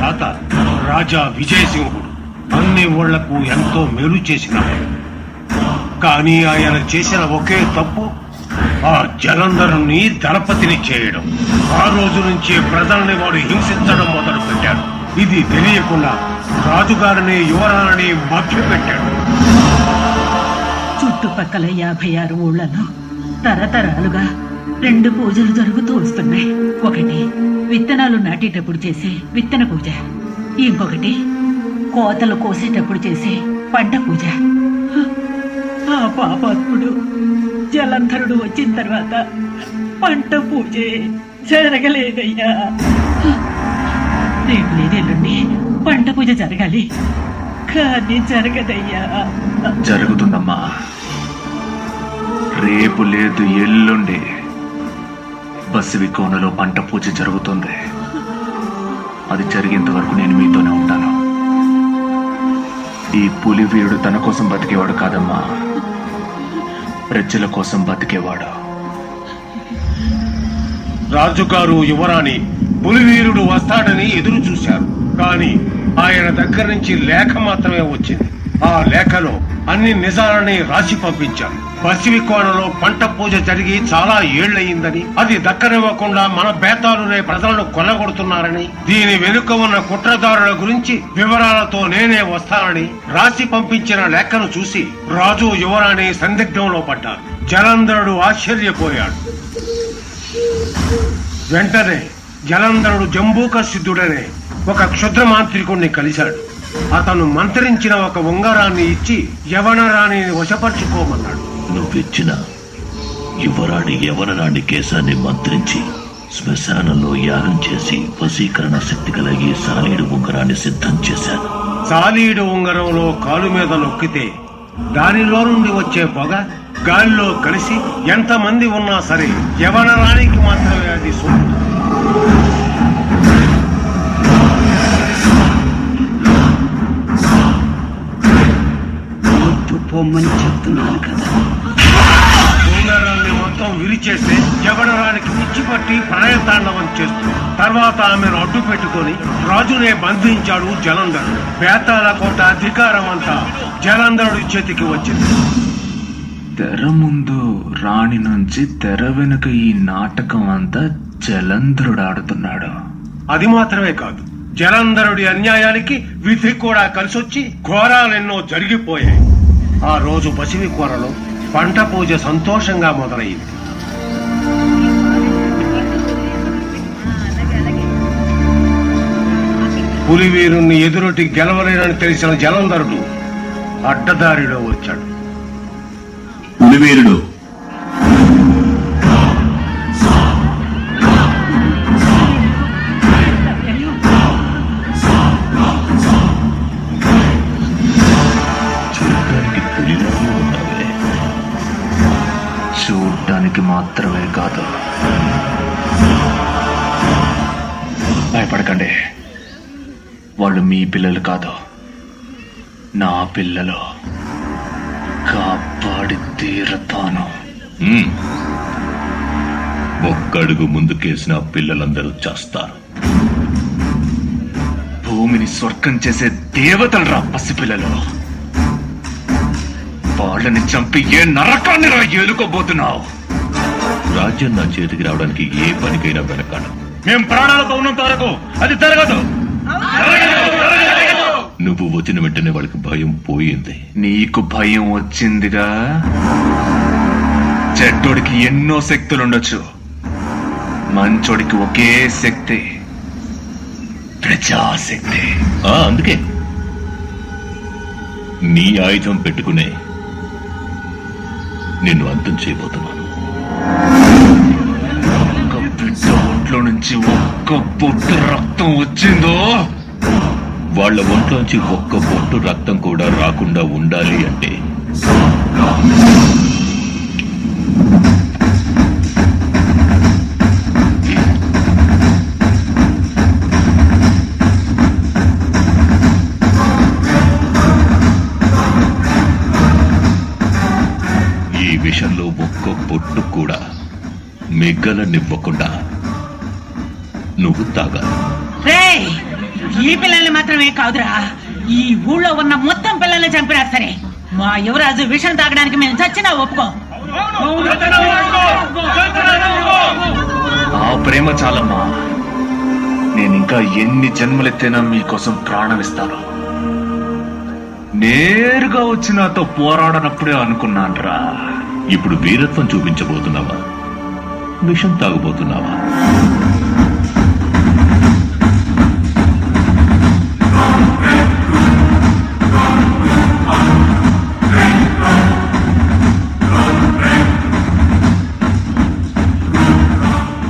తాత రాజా విజయసింహుడు అన్ని ఊళ్లకు ఎంతో మేలు చేసినాడు. కానీ ఆయన చేసిన ఒకే తప్పు ఆ జలంధరుని దళపతిని చేయడం. ఆ రోజు నుంచి ప్రజల్ని వాడు హింసించడం మొదలు పెట్టాడు. ఇది తెలియకుండా రాజుగారిని యువరాణిని మభ్యపెట్టాడు. చుట్టుపక్కల 56 ఊళ్ళలో తరతరాలుగా 2 పూజలు జరుగుతూ వస్తున్నాయి. ఒకటి విత్తనాలు నాటేటప్పుడు చేసే విత్తన పూజ, ఇంకొకటి కోతలు కోసేటప్పుడు చేసే పంట పూజ. ఆ పాపాత్ముడు జలంధరుడు వచ్చిన తర్వాత పంట పూజే జరగలేదయ్యా. రేపు లేదెల్లుండి పంట పూజ జరగాలి, కానీ జరగదయ్యా. జరుగుతుందమ్మా. రేపు లేదు ఎల్లుండి బసివి కోనలో పంట పూజ జరుగుతుంది. అది జరిగేంత వరకు నేను మీతోనే ఉంటాను. ఈ పులివీరుడు తన కోసం బతికేవాడు కాదమ్మా, ప్రజల కోసం బతికేవాడు. రాజుగారు యువరాణి పులివీరుడు వస్తాడని ఎదురు చూశారు. కానీ ఆయన దగ్గర నుంచి లేఖ మాత్రమే వచ్చింది. ఆ లేఖలో అన్ని నిజాలని రాసి పంపించారు. పసివి కోనలో పంట పూజ జరిగి చాలా ఏళ్లయిందని, అది దక్కనివ్వకుండా మన బేతాలునే ప్రజలను కొల్లగొడుతున్నారని, దీని వెనుక ఉన్న కుట్రదారుల గురించి వివరాలతో నేనే వస్తానని రాసి పంపించిన లేఖను చూసి రాజు యువరాణి సందిగ్ధంలో పడ్డారు. జలంధరుడు ఆశ్చర్యపోయాడు. వెంటనే జలంధరుడు జంబూక సిద్ధుడనే ఒక క్షుద్ర మాంత్రికుణ్ణి కలిశాడు. అతను మంత్రించిన ఒక ఉంగరాన్ని ఇచ్చి యవనరాణిని వశపరుచుకోమన్నాడు. నువ్విచ్చిన యువరాణి యవనరాణి కేశాన్ని మంత్రించి శ్మశానంలో యాగం చేసి వశీకరణ శక్తి గల ఈ సాలీడు ఉంగరాన్ని సిద్ధం చేశాను. సాలీడు ఉంగరంలో కాలు మీద నొక్కితే దానిలో నుండి వచ్చే పొగ గాలిలో కలిసి ఎంతమంది ఉన్నా సరే యవనరాణికి మాత్రమే అది సొంతం. పొమ్మని చెప్తున్నాను కదా. ఉంగరాన్ని మొత్తం విరిచేస్తే యవనరానికి పిచ్చిపట్టి ప్రణయతాండవం చేస్తుంది. తర్వాత ఆమెను అడ్డు పెట్టుకుని రాజునే బంధించాడు జలంధరుడు. బేతాల కోట అధికారం అంతా జలంధరుడి చేతికి వచ్చింది. తెర ముందు రాణి నుంచి తెర వెనుక ఈ నాటకం అంతా జలంధరుడు ఆడుతున్నాడు. అది మాత్రమే కాదు, జలంధరుడి అన్యాయానికి విధి కూడా కలిసొచ్చి ఘోరాలెన్నో జరిగిపోయాయి. ఆ రోజు పసివి కోరలో పంట పూజ సంతోషంగా మొదలైంది. పులివీరుణ్ణి ఎదురొట్టి గెలవలేనని తెలిసిన జలంధరుడు అడ్డదారిలో వచ్చాడు. పులివీరుడు చూడ్డానికి మాత్రమే కాదు. భయపడకండి, వాళ్ళు మీ పిల్లలు కాదు, నా పిల్లలు. కాపాడి తీరతాను. ఒక్కడుగు ముందుకేసిన పిల్లలందరూ చేస్తారు. భూమిని స్వర్గం చేసే దేవతలు రా పసిపిల్లలు. వాళ్ళని చంపి ఏ నరకాన్ని రా ఏలుకోబోతున్నావు? రాజ్యం నా చేతికి రావడానికి ఏ పనికైనా వెనకాడు. మేం ప్రాణాలతో ఉన్నంత వరకు అది జరగదు. నువ్వు వచ్చిన వెంటనే వాళ్ళకి భయం పోయింది. నీకు భయం వచ్చిందిగా. చెడ్డోడికి ఎన్నో శక్తులుండొచ్చు, మంచోడికి ఒకే శక్తి, ప్రజాశక్తి. అందుకే నీ ఆయుధం పెట్టుకునే నిన్ను అంతం చేయబోతున్నాను. ఒక్క బిడ్డ ఒంట్లో నుంచి ఒక్క బొట్టు రక్తం వచ్చిందో వాళ్ళ ఒంట్లోంచి ఒక్క బొట్టు రక్తం కూడా రాకుండా ఉండాలి అంటే ఈ విషయంలో ఒక్క బొట్టు కూడా మిగ్గలనివ్వకుండా నువ్వు తాగాలి. ఈ పిల్లల్ని మాత్రమే కాదురా, ఈ ఊళ్ళో ఉన్న మొత్తం పిల్లల్ని చంపినా సరే మా యువరాజు విషం తాగడానికి మేము చచ్చినా ఒప్పుకో. ఆ ప్రేమ చాలమ్మా. నేనింకా ఎన్ని జన్మలెత్తైనా మీకోసం ప్రాణం ఇస్తాను. నేరుగా వచ్చి నాతో పోరాడనప్పుడే అనుకున్నాన్రా. ఇప్పుడు వీరత్వం చూపించబోతున్నావా, విషం తాగబోతున్నావా?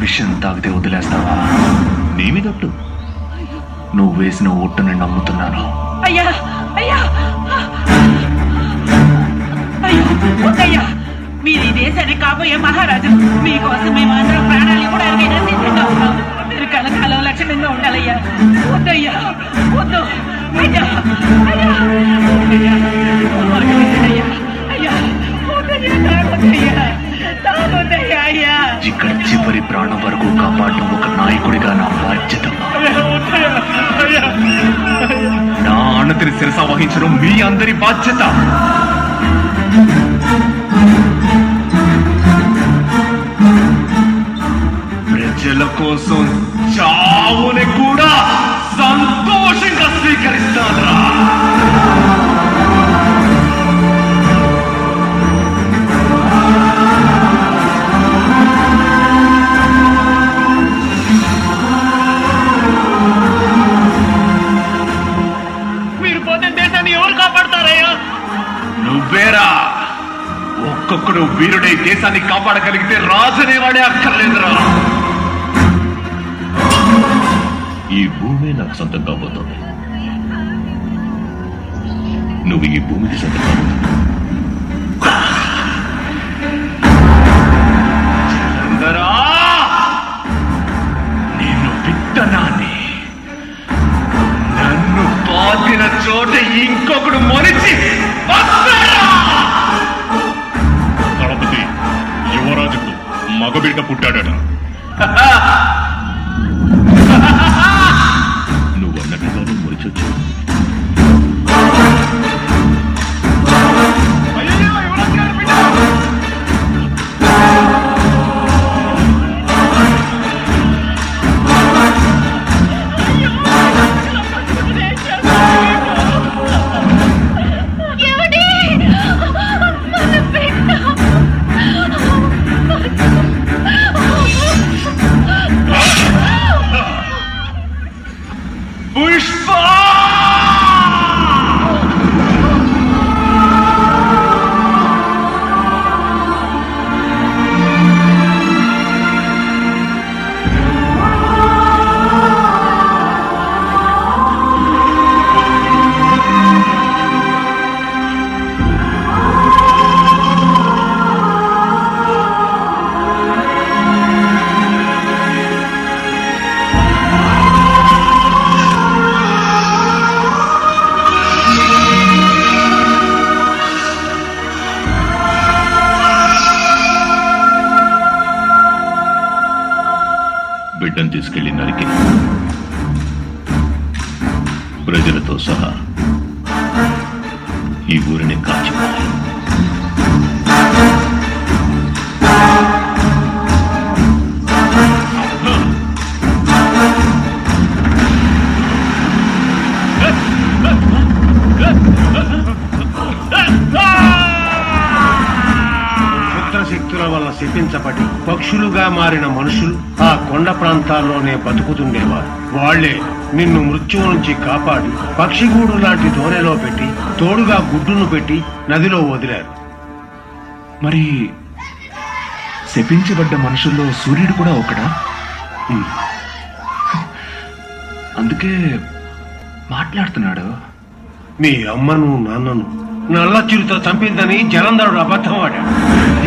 విషం తాగితే వదిలేస్తావా? నీ మీదొట్టు. నువ్వు వేసిన ఓటుని నమ్ముతున్నాను. అయ్యా అయ్యా అయ్యో వద్దయ్యా, మీరు ఈ దేశానికి కాబోయే మహారాజు. మీకోసం మేము అందరం ప్రాణాలు ఇవ్వడానికైనా సిద్ధంగా ఉన్నాం. మీరు కలకాలం లక్షణంగా ఉండాలయ్యా. వద్దయ్యా, వద్దు అయ్యా అయ్యా వద్దయ్యా, అయ్యా అయ్యా వద్దయ్యా, తాగొద్దయ్యా, తాగొద్దయ్యా అయ్యా. ఇక్కడ చివరి ప్రాణం వరకు కాపాడడం ఒక నాయకుడిగా నా బాధ్యత. నా అన్నతిని శిరస వహించడం మీ అందరి బాధ్యత. ప్రజల కోసం చావుని కూడా సంతోషంగా స్వీకరిస్తారా? మీరు పోతే దేశాన్ని ఎవరు కాపాడతారయ్యా? నువ్వేరా. ఒక్కొక్కడు వీరుడై దేశాన్ని కాపాడగలిగితే రాజనేవాడే అక్కర్లేదురా. ఈ భూమి నాకు సొంతం కాబోతోంది. నువ్వు ఈ భూమికి సొంతం కాబోతున్నావు. అందరా నేను విత్తనాన్ని. నన్ను పాతిన చోట ఇంకొకడు మొలిచి దళపతి, యువరాజుకు మగబిడ్డ పుట్టాడట. నువ్వు అన్నట్టుగానే మొలిచొచ్చు. పుష్ప! బిడ్డను తీసుకెళ్లి నరికి ప్రజలతో సహా ఈ ఊరిని కాల్చిపోవాలి. శక్తుల వల్ల శపించబడి పక్షులుగా మారిన మనుషులు ఆ కొండ ప్రాంతాల్లోనే బతుకుతుండేవారు. వాళ్లే నిన్ను మృత్యువు నుంచి కాపాడి పక్షిగూడు లాంటి దోణిలో పెట్టి తోడుగా గుడ్డును పెట్టి నదిలో వదిలారు. మరి శపించబడ్డ మనుషుల్లో సూర్యుడు కూడా ఒకడా? అందుకే మాట్లాడుతున్నాడు. మీ అమ్మను నాన్నను నల్ల చిరుత చంపిందని జలంధరుడు అబద్ధం ఆడాడు.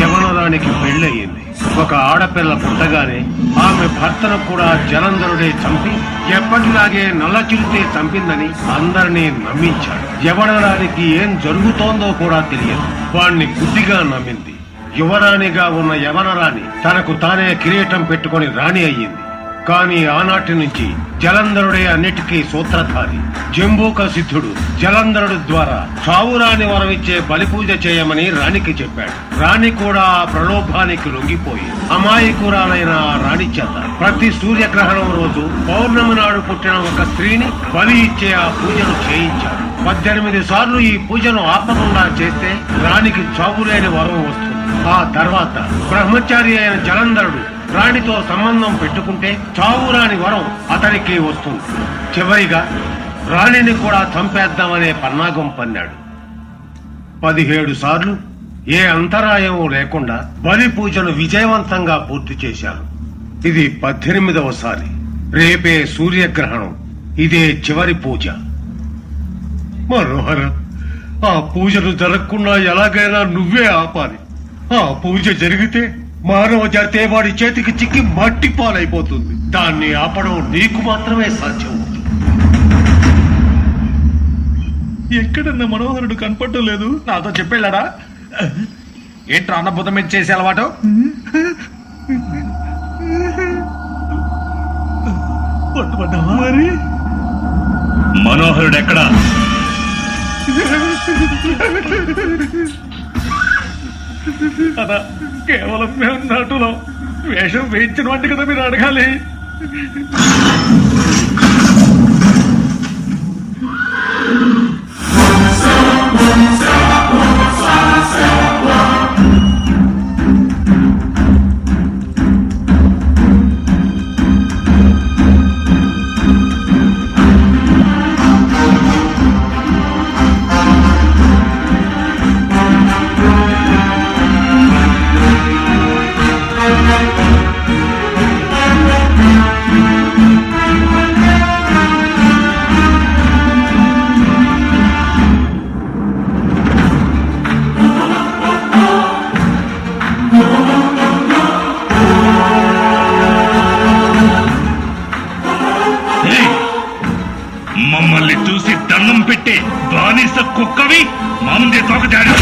యవనరానికి పెళ్ళయింది. ఒక ఆడపిల్ల పుట్టగానే ఆమె భర్తను కూడా జలంధరుడే చంపి ఎప్పటిలాగే నల్ల చిరుతే చంపిందని అందరినీ నమ్మించాడు. యవనరానికి ఏం జరుగుతోందో కూడా తెలియదు. వాణ్ణి గుడ్డిగా నమ్మింది. యువరాణిగా ఉన్న యవనరాణి తనకు తానే కిరీటం పెట్టుకొని రాణి అయ్యింది. కానీ ఆనాటి నుంచి జలంధరుడే అన్నిటికీ సూత్రధారి. జంబూక సిద్ధుడు జలంధరుడు ద్వారా చావురాని వరమిచ్చే బలిపూజ చేయమని రాణికి చెప్పాడు. రాణి కూడా ఆ ప్రలోభానికి లొంగిపోయి అమాయకురాలైన ఆ రాణి చేత ప్రతి సూర్యగ్రహణం రోజు పౌర్ణమి నాడు పుట్టిన ఒక స్త్రీని బలి ఇచ్చే ఆ పూజను చేయించాడు. 18 సార్లు ఈ పూజను ఆపకుండా చేస్తే రాణికి చావులేని వరం వస్తుంది. ఆ తర్వాత బ్రహ్మచారి అయిన జలంధరుడు రాణితో సంబంధం పెట్టుకుంటే చావురాని వరం అతనికి వస్తుంది. చివరిగా రాణిని కూడా చంపేద్దామనే పన్నాగం పన్నాడు. 17 సార్లు ఏ అంతరాయం లేకుండా బలి పూజను విజయవంతంగా పూర్తి చేశారు. ఇది 18వసారి. రేపే సూర్యగ్రహణం. ఇదే చివరి పూజ. మనోహర, ఆ పూజను జరగకుండా ఎలాగైనా నువ్వే ఆపాలి. ఆ పూజ జరిగితే మానవ జాతే వాడి చేతికి చిక్కి మట్టి పాలైపోతుంది. దాన్ని ఆపడం నీకు మాత్రమే సాధ్యం. ఎక్కడన్నా మనోహరుడు కనపడటం లేదు. నాతో చెప్పేళ్ళాడా? ఏంట్రా అన్నబుద్ధం మీద చేసే అలవాటు? పట్టుబడ్డావా మరి? మనోహరుడు ఎక్కడా? అదా కేవలం మేము నటులో వేషం వేయించిన వాటి కదా మీరు అడగాలి. మమ్మల్ని చూసి దండం పెట్టి బానిస కుక్కవి మా ముందే తోకజాడు.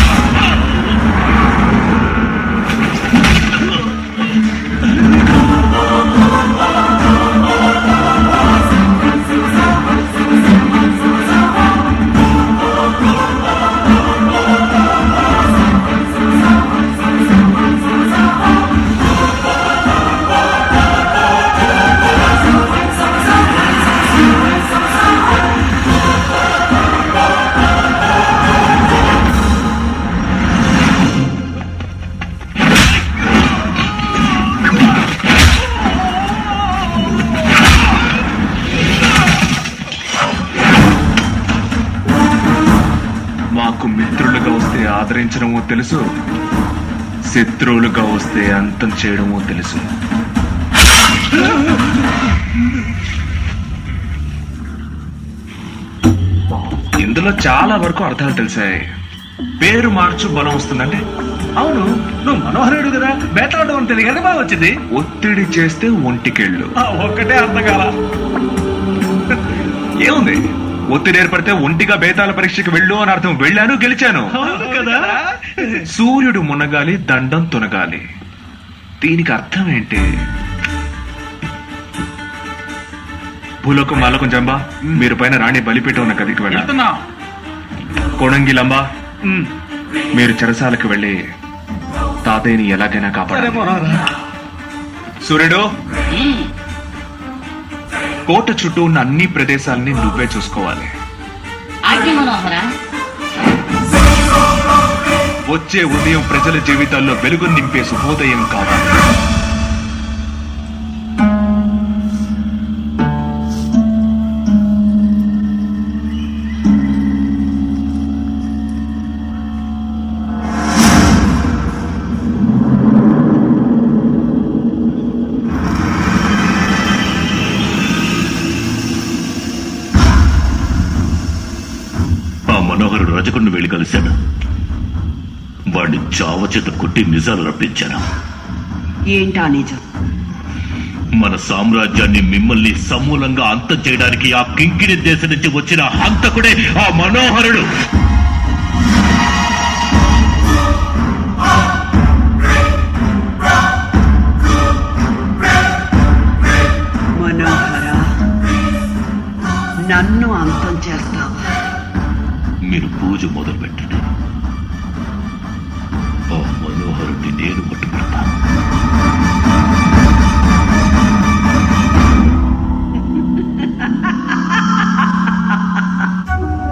మాకు మిత్రులుగా వస్తే ఆదరించడమో తెలుసు, శత్రువులుగా వస్తే అంతం చేయడమో తెలుసు. ఇందులో చాలా వరకు అర్థాలు తెలిసాయి. పేరు మార్చు బలం వస్తుందంటే అవును, నువ్వు మనోహరుడు కదా, బేతాడు అని తెలియగానే బాగా వచ్చింది. ఒత్తిడి చేస్తే ఒంటికెళ్ళు. ఒక్కటే అర్థం కాల. ఏముంది, ఒత్తిడి ఏర్పడితే ఒంటిగా బేతాల పరీక్షకి వెళ్ళు అని అర్థం. వెళ్ళాను, గెలిచాను కదా. సూర్యుడు మునగాలి, దండం తునగాలి. దీనికి అర్థం ఏంటి? భూలోకం మాలకం జంబా, మీరు పైన రాణి బలిపీఠం ఉన్న గదికి వెళ్ళాలి. కొడంగి లంబా, మీరు చెరసాలకు వెళ్ళి తాతయ్యని ఎలాగైనా కాపాడాలి. సూర్యుడు, కోట చుట్టూ ఉన్న అన్ని ప్రదేశాలని నువ్వే చూసుకోవాలి. వచ్చే ఉదయం ప్రజల జీవితాల్లో వెలుగు నింపే శుభోదయం కావాలి. మనోహరుడు రజకుడిని వెళ్ళి కలిశాడు. వాడిని చావచేత కొట్టి నిజాలు రప్పించాను. ఏంటా నిజం? మన సామ్రాజ్యాన్ని మిమ్మల్ని సమూలంగా అంతం చేయడానికి ఆ కింకిణి దేశం నుంచి వచ్చిన హంతకుడే ఆ మనోహరుడు. నన్ను అంతం చేస్తావా? మీరు పూజ మొదలు పెట్టండి. ఆ మనోహరుడిని నేను పట్టుకుంటాను.